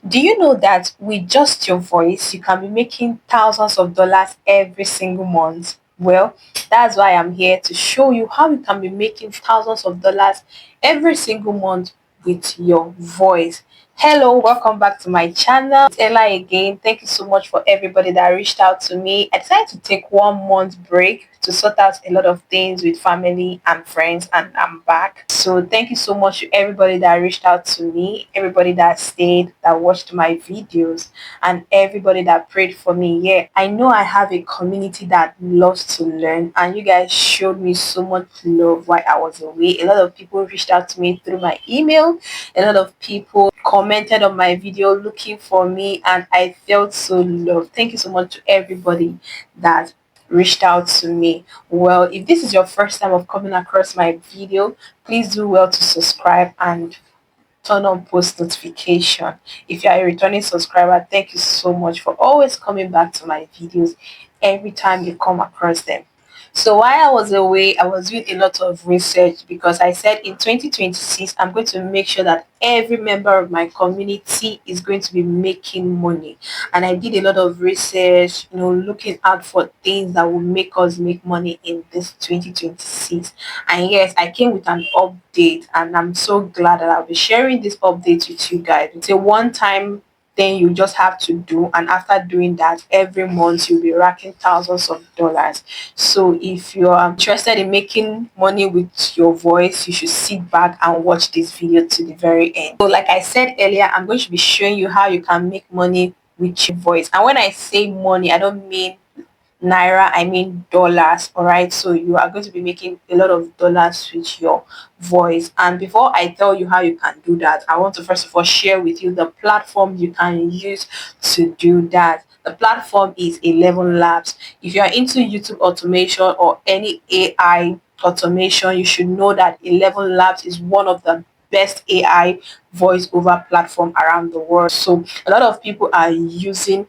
Do you know that with just your voice, you can be making thousands of dollars every single month? Well, that's why I'm here to show you how you can be making thousands of dollars every single month with your voice. Hello, welcome back to my channel. It's Ella again. Thank you so much for everybody that reached out to me. I decided to take 1 month break to sort out a lot of things with family and friends, and I'm back. So thank you so much to everybody that reached out to me, everybody that stayed, that watched my videos, and everybody that prayed for me. Yeah, I know I have a community that loves to learn, and you guys showed me so much love while I was away. A lot of people reached out to me through my email, a lot of people commented on my video looking for me, and I felt so loved. Thank you so much to everybody that reached out to me. Well, if this is your first time of coming across my video, please do well to subscribe and turn on post notification. If you are a returning subscriber, thank you so much for always coming back to my videos every time you come across them. So while I was away, I was doing a lot of research because I said in 2026, I'm going to make sure that every member of my community is going to be making money. And I did a lot of research, looking out for things that will make us make money in this 2026. And yes, I came with an update, and I'm so glad that I'll be sharing this update with you guys. It's a one-time thing you just have to do, and after doing that, every month you'll be racking thousands of dollars. So if you're interested in making money with your voice, you should sit back and watch this video to the very end. So like I said earlier, I'm going to be showing you how you can make money with your voice. And when I say money, I don't mean naira, I mean dollars. All right, so you are going to be making a lot of dollars with your voice. And before I tell you how you can do that, I want to first of all share with you the platform you can use to do that. The platform is 11 Labs. If you are into YouTube automation or any AI automation, you should know that 11 Labs is one of the best AI voice over platform around the world. So a lot of people are using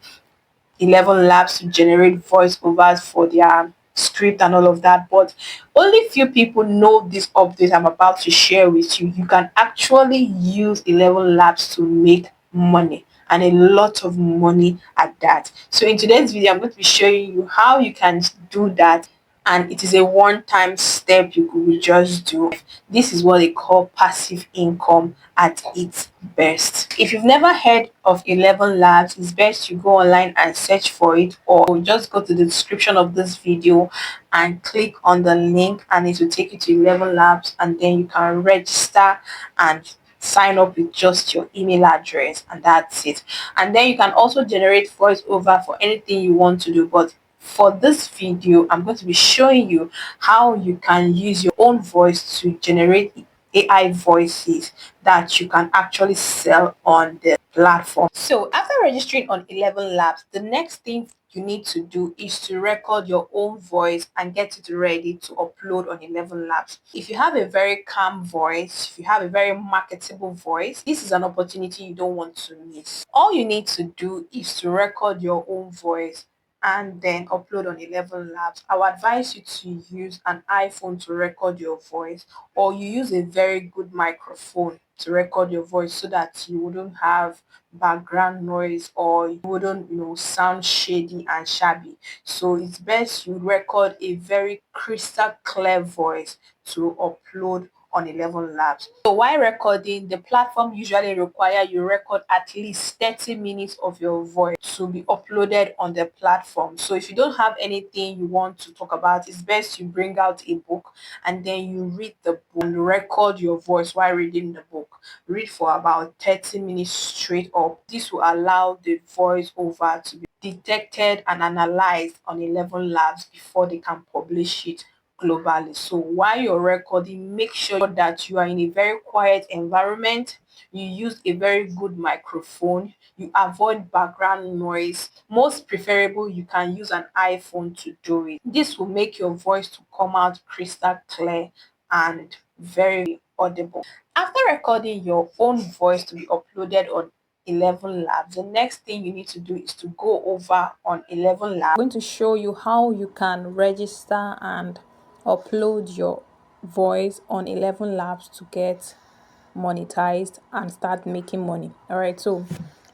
11 Labs to generate voiceovers for their script and all of that, but only few people know this update I'm about to share with you. You can actually use 11 Labs to make money, and a lot of money at that. So in today's video, I'm going to be showing you how you can do that, and it is a one-time step you could just do. This is what they call passive income at its best. If you've never heard of 11 Labs, it's best you go online and search for it, or just go to the description of this video and click on the link, and it will take you to 11 Labs, and then you can register and sign up with just your email address, and that's it. And then you can also generate voiceover for anything you want to do, but for this video, I'm going to be showing you how you can use your own voice to generate AI voices that you can actually sell on the platform. So after registering on 11 Labs, the next thing you need to do is to record your own voice and get it ready to upload on 11 Labs. If you have a very calm voice, if you have a very marketable voice, this is an opportunity you don't want to miss. All you need to do is to record your own voice and then upload on 11 Labs. I would advise you to use an iPhone to record your voice, or you use a very good microphone to record your voice so that you wouldn't have background noise, or you wouldn't sound shady and shabby. So it's best you record a very crystal clear voice to upload on 11 Labs. So while recording, the platform usually require you record at least 30 minutes of your voice to be uploaded on the platform. So if you don't have anything you want to talk about, it's best you bring out a book and then you read the book and record your voice while reading the book. Read for about 30 minutes straight up. This will allow the voice over to be detected and analyzed on 11 Labs before they can publish it globally. So while you're recording, make sure that you are in a very quiet environment. You use a very good microphone. You avoid background noise. Most preferable, you can use an iPhone to do it. This will make your voice to come out crystal clear and very audible. After recording your own voice to be uploaded on 11 Labs, the next thing you need to do is to go over on 11 Labs. I'm going to show you how you can register and upload your voice on 11 Labs to get monetized and start making money. All right, so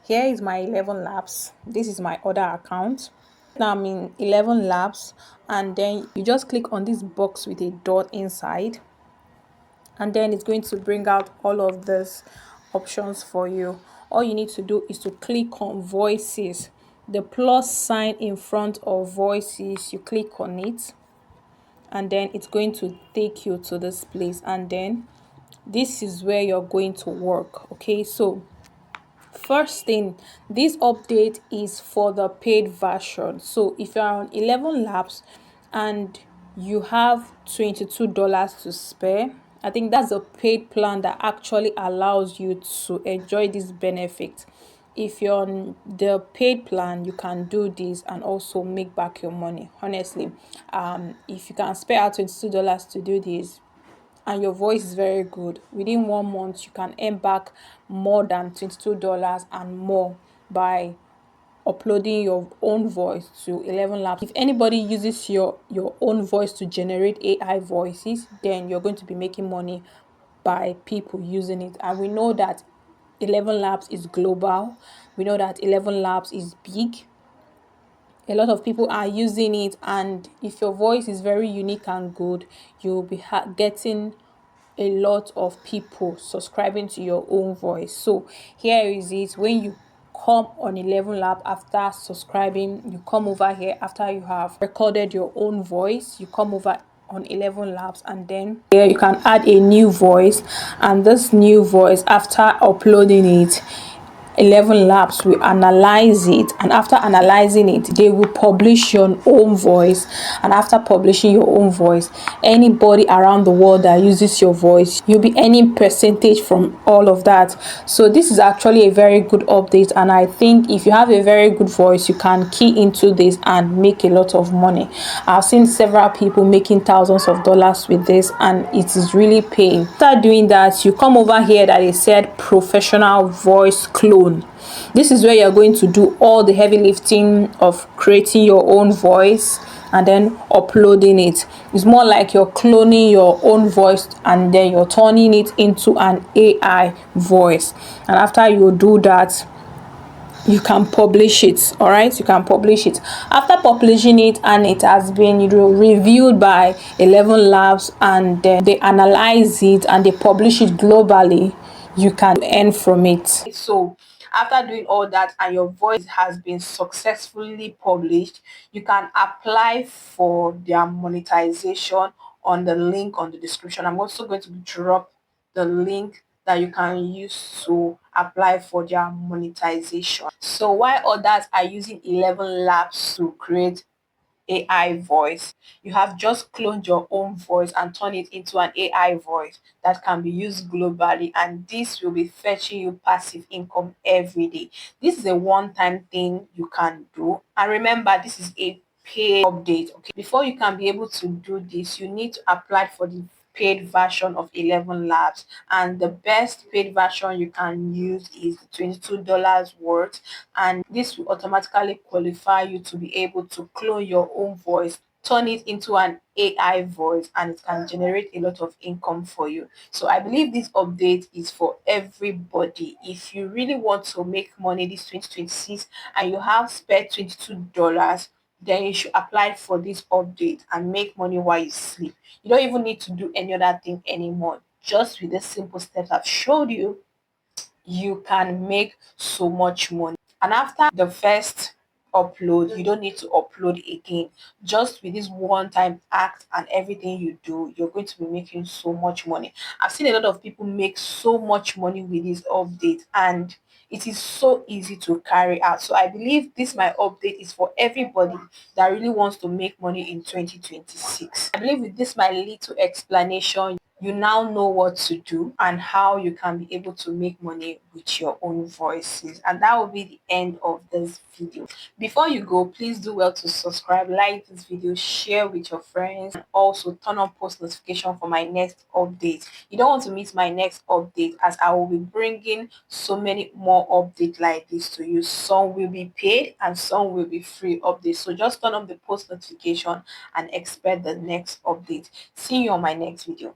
Here is my 11 labs. This is my other account. Now I'm in 11 labs, and then you just click on this box with a dot inside, and then it's going to bring out all of these options for you. All you need to do is to click on voices, the plus sign in front of voices. You click on it, and then it's going to take you to this place, and then this is where you're going to work. Okay, so first thing, this update is for the paid version. So if you're on 11 labs and you have $22 to spare, I think that's a paid plan that actually allows you to enjoy this benefit. If you're on the paid plan, you can do this and also make back your money. Honestly, if you can spare out $22 to do this, and your voice is very good, within 1 month you can earn back more than $22 and more by uploading your own voice to 11 labs. If anybody uses your own voice to generate AI voices, then you're going to be making money by people using it. And we know that 11 labs is global. We know that 11 labs is big. A lot of people are using it, and if your voice is very unique and good, you'll be getting a lot of people subscribing to your own voice. So here is it. When you come on 11 lab after subscribing, you come over here after you have recorded your own voice, you come over on 11 labs, and then here you can add a new voice, and this new voice, after uploading it, 11 labs will analyze it, and after analyzing it they will publish your own voice. And after publishing your own voice, anybody around the world that uses your voice, you'll be earning percentage from all of that. So this is actually a very good update, and I think if you have a very good voice, you can key into this and make a lot of money. I've seen several people making thousands of dollars with this, and it is really paying. After doing that, you come over here that it said professional voice clone. This is where you're going to do all the heavy lifting of creating your own voice and then uploading it. It's more like you're cloning your own voice and then you're turning it into an AI voice. And after you do that, you can publish it. All right, you can publish it. After publishing it and it has been, reviewed by 11 labs, and then they analyze it and they publish it globally, you can earn from it. So after doing all that and your voice has been successfully published, you can apply for their monetization on the link on the description. I'm also going to drop the link that you can use to apply for their monetization. So while others are using 11 labs to create AI voice, you have just cloned your own voice and turn it into an AI voice that can be used globally, and this will be fetching you passive income every day. This is a one-time thing you can do, and remember, this is a paid update. Okay, before you can be able to do this, you need to apply for the paid version of 11 labs, and the best paid version you can use is the $22 worth, and this will automatically qualify you to be able to clone your own voice, turn it into an AI voice, and it can generate a lot of income for you. So I believe this update is for everybody. If you really want to make money this 2026 and you have spare $22, then you should apply for this update and make money while you sleep. You don't even need to do any other thing anymore. Just with the simple steps I've showed you, you can make so much money. And after the first upload, you don't need to upload again. Just with this one time act and everything you do, you're going to be making so much money. I've seen a lot of people make so much money with this update, and it is so easy to carry out. So I believe this my update is for everybody that really wants to make money in 2026. I believe with this my little explanation, you now know what to do and how you can be able to make money with your own voices. And that will be the end of this video. Before you go, please do well to subscribe, like this video, share with your friends, and also turn on post notification for my next update. You don't want to miss my next update, as I will be bringing so many more updates like this to you. Some will be paid and some will be free updates. So just turn on the post notification and expect the next update. See you on my next video.